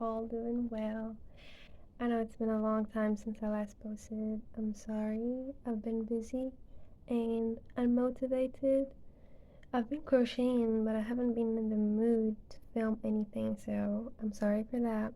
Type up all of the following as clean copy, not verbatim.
you're all doing well. I know it's been a long time since I last posted. I'm sorry, I've been busy and unmotivated. I've been crocheting, but I haven't been in the mood to film anything, so I'm sorry for that.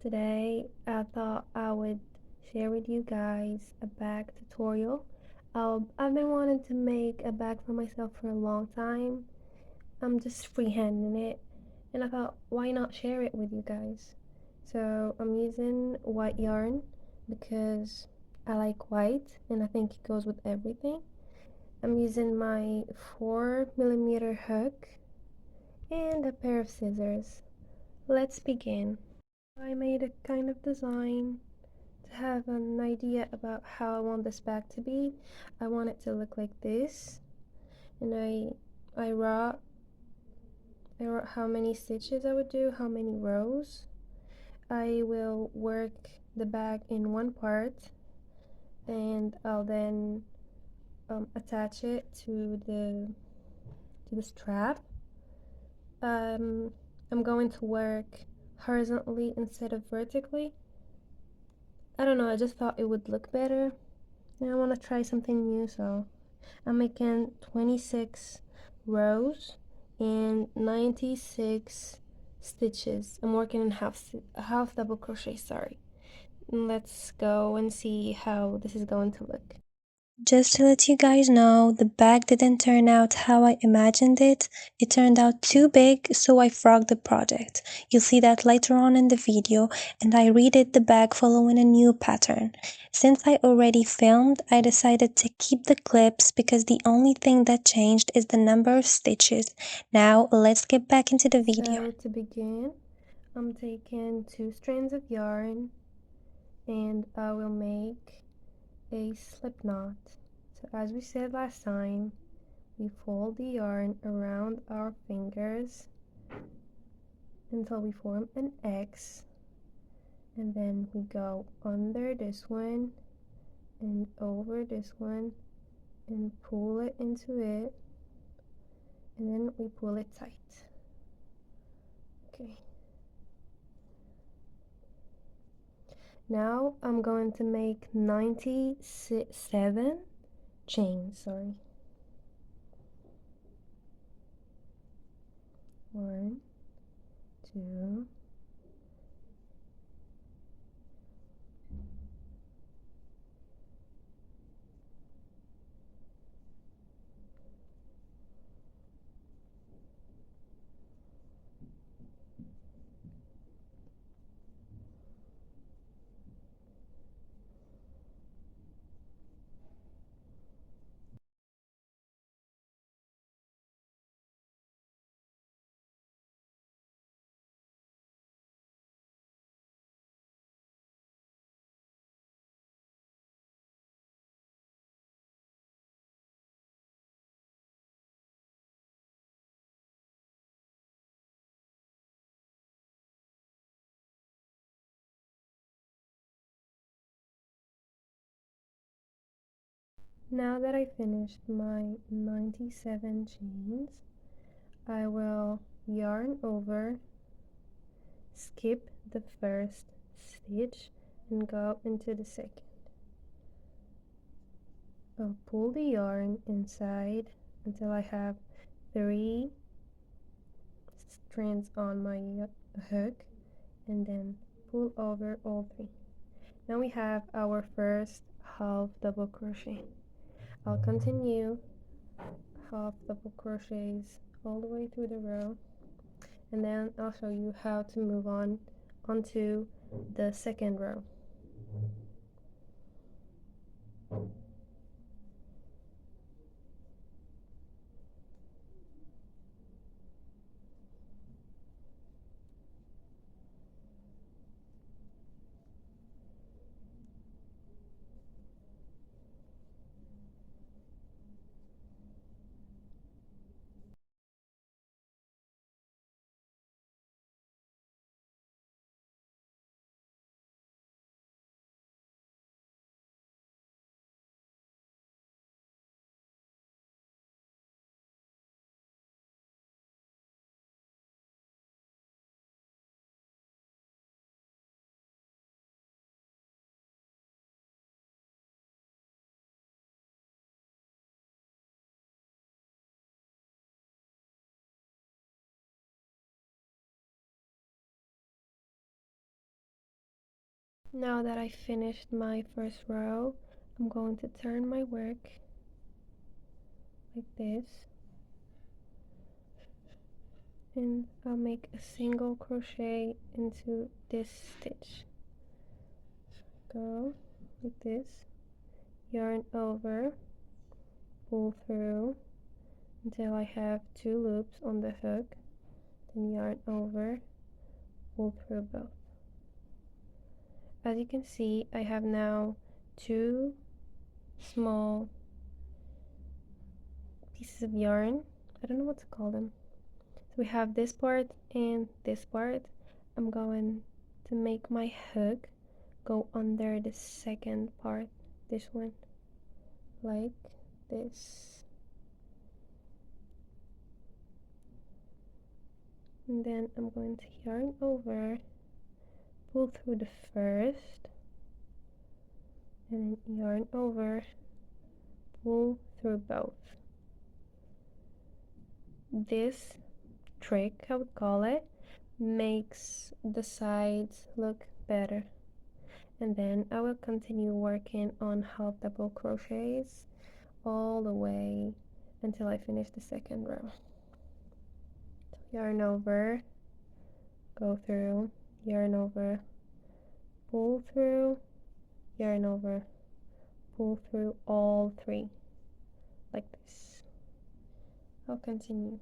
Today, I thought I would share with you guys a bag tutorial. I've been wanting to make a bag for myself for a long time. I'm just freehanding it, and I thought, why not share it with you guys? So I'm using white yarn because I like white and I think it goes with everything. I'm using my 4mm hook and a pair of scissors. Let's begin. I made a kind of design to have an idea about how I want this bag to be. I want it to look like this, and I wrote how many stitches I would do, how many rows. I will work the bag in one part, and I'll then attach it to the strap. I'm going to work horizontally instead of vertically. I don't know, I just thought it would look better, and I want to try something new, so I'm making 26 rows and 96 stitches. I'm working in half double crochet, sorry. Let's go and see how this is going to look. Just to let you guys know, the bag didn't turn out how I imagined it. It turned out too big, so I frogged the project. You'll see that later on in the video, and I redid the bag following a new pattern. Since I already filmed, I decided to keep the clips because the only thing that changed is the number of stitches. Now, let's get back into the video. So to begin, I'm taking 2 strands of yarn and I will make a slip knot. So as we said last time, we fold the yarn around our fingers until we form an X, and then we go under this one and over this one and pull it into it, and then we pull it tight. Okay. Now I'm going to make 97 chains, sorry. 1, 2, now that I finished my 97 chains, I will yarn over, skip the first stitch, and go into the second. I'll pull the yarn inside until I have 3 strands on my hook, and then pull over all 3. Now we have our first half double crochet. I'll continue half double crochets all the way through the row, and then I'll show you how to move on onto the second row. Now that I finished my first row, I'm going to turn my work like this, and I'll make a single crochet into this stitch. Go like this, yarn over, pull through until I have 2 loops on the hook, then yarn over, pull through both. As you can see, I have now 2 small pieces of yarn. I don't know what to call them. So we have this part and this part. I'm going to make my hook go under the second part, this one, like this. And then I'm going to yarn over, pull through the first, and then yarn over, pull through both. This trick, I would call it, makes the sides look better. And then I will continue working on half double crochets all the way until I finish the second row. Yarn over, go through, yarn over, pull through, yarn over, pull through all 3 like this. I'll continue.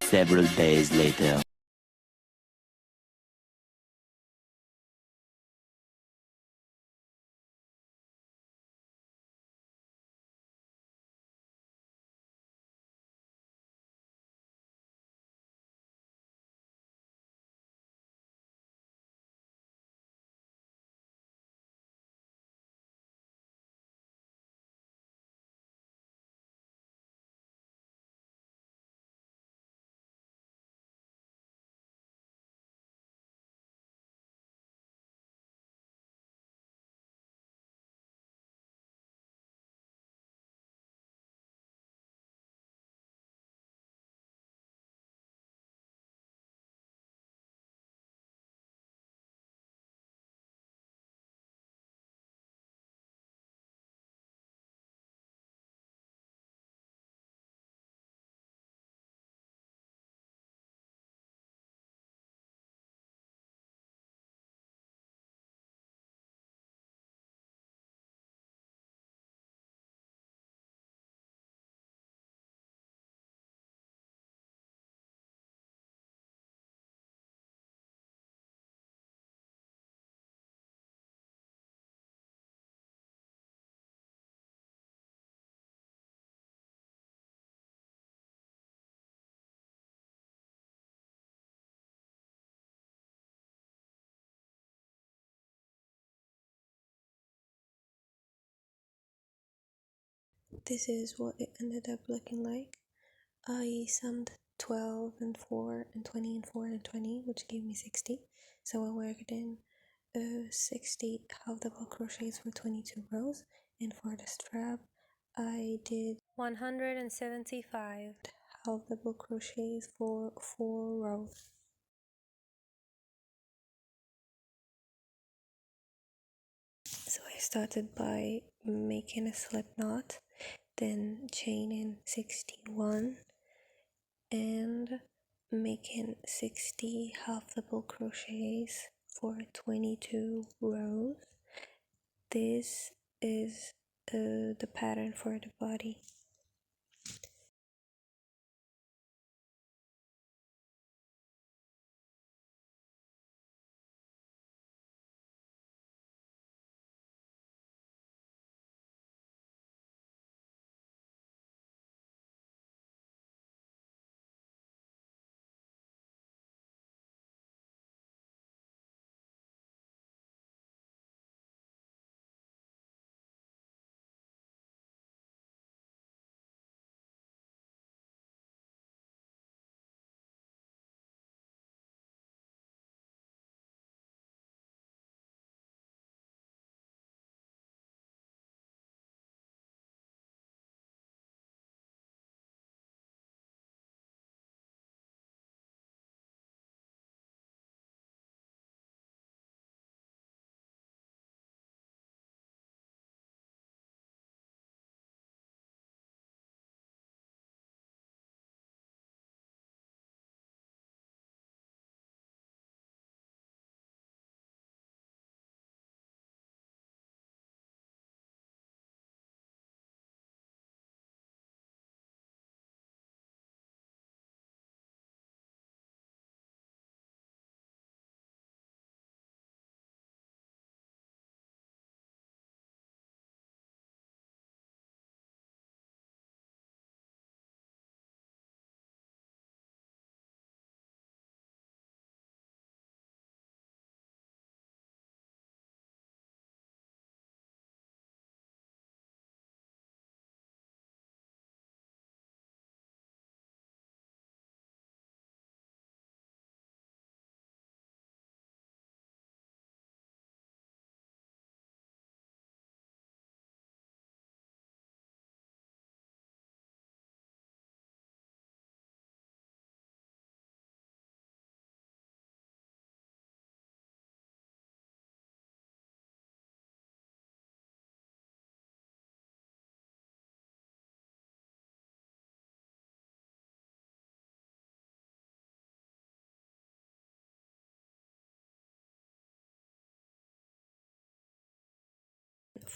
Several days later. This is what it ended up looking like. I summed 12 and 4 and 20 and 4 and 20, which gave me 60. So I worked in 60 half double crochets for 22 rows, and for the strap I did 175 half double crochets for 4 rows. So I started by making a slip knot, then chaining 61 and making 60 half double crochets for 22 rows. This is the pattern for the body.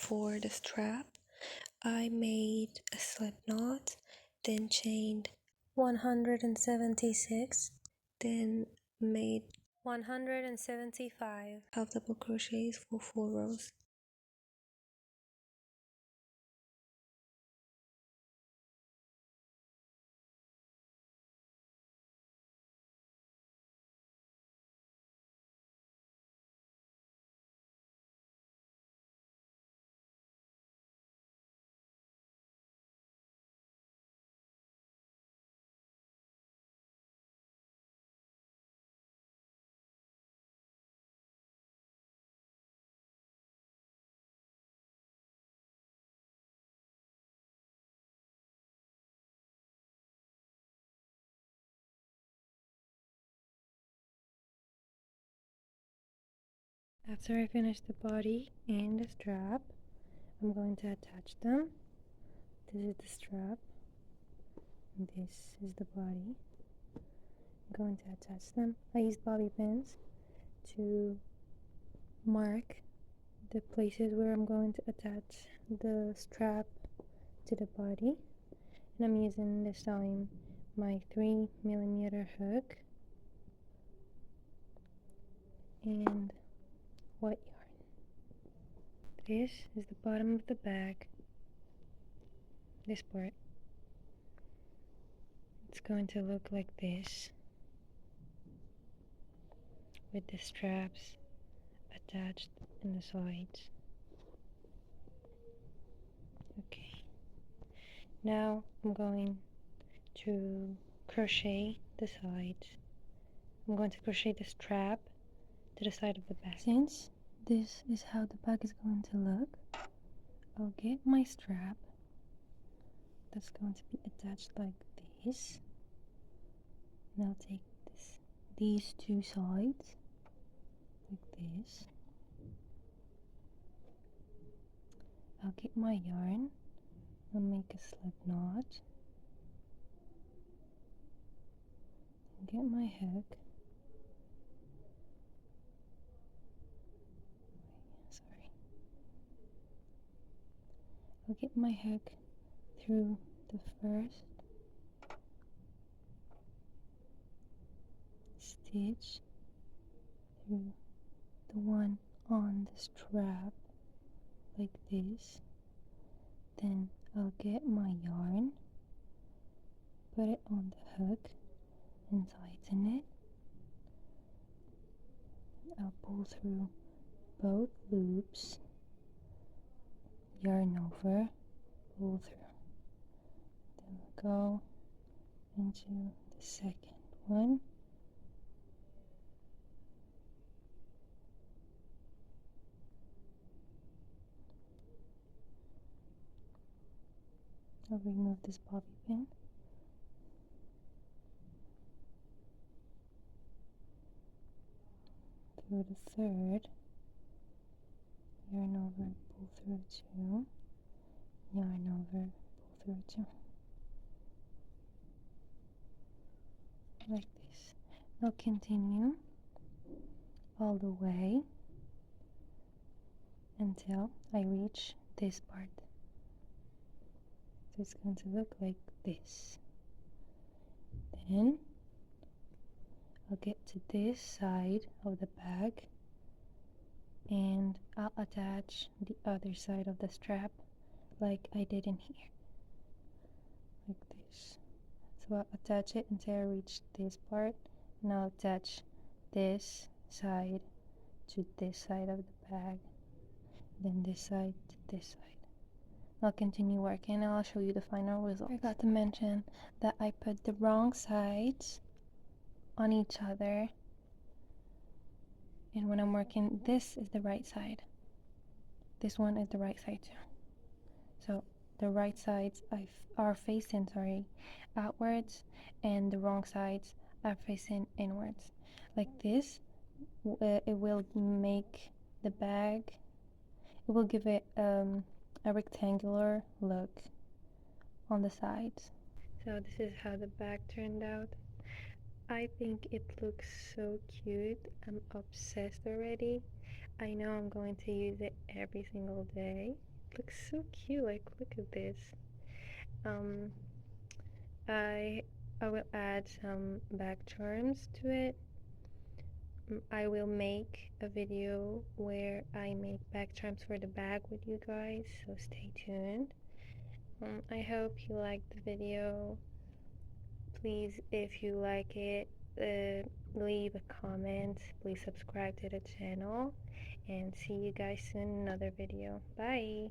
for the strap, I made a slip knot, then chained 176, then made 175 half double crochets for 4 rows. After I finish the body and the strap, I'm going to attach them. This is the strap. This is the body. I'm going to attach them. I use bobby pins to mark the places where I'm going to attach the strap to the body. And I'm using this time my 3mm hook and white yarn. This is the bottom of the bag. This part. It's going to look like this, with the straps attached in the sides. Okay, now I'm going to crochet the sides. I'm going to crochet the strap to the side of the bag. Since this is how the bag is going to look, I'll get my strap that's going to be attached like this, and I'll take these two sides like this. I'll get my yarn, I'll make a slip knot, and get my hook. Sorry. I'll get my hook through the first stitch, through the one on the strap like this. Then I'll get my yarn, put it on the hook and tighten it. I'll pull through both loops, yarn over, pull through. Then we'll go into the second one. I'll remove this bobby pin. Through the third, yarn over, pull through two, yarn over, pull through two, like this. I'll continue all the way until I reach this part. So it's going to look like this. Then I'll get to this side of the bag and I'll attach the other side of the strap like I did in here, like this. So I'll attach it until I reach this part, and I'll attach this side to this side of the bag, then this side to this side. I'll continue working and I'll show you the final result. I forgot to mention that I put the wrong sides on each other, and when I'm working, this is the right side. This one is the right side too. So the right sides are facing outwards, and the wrong sides are facing inwards. Like this, it will make the bag, it will give it a rectangular look on the sides. So this is how the bag turned out. I think it looks so cute. I'm obsessed already. I know I'm going to use it every single day. looks so cute. Like, look at this. I will add some back charms to it. I will make a video where I make back charms for the bag with you guys, so stay tuned. I hope you liked the video. Please, if you like it, leave a comment. Please subscribe to the channel, and see you guys soon in another video. Bye.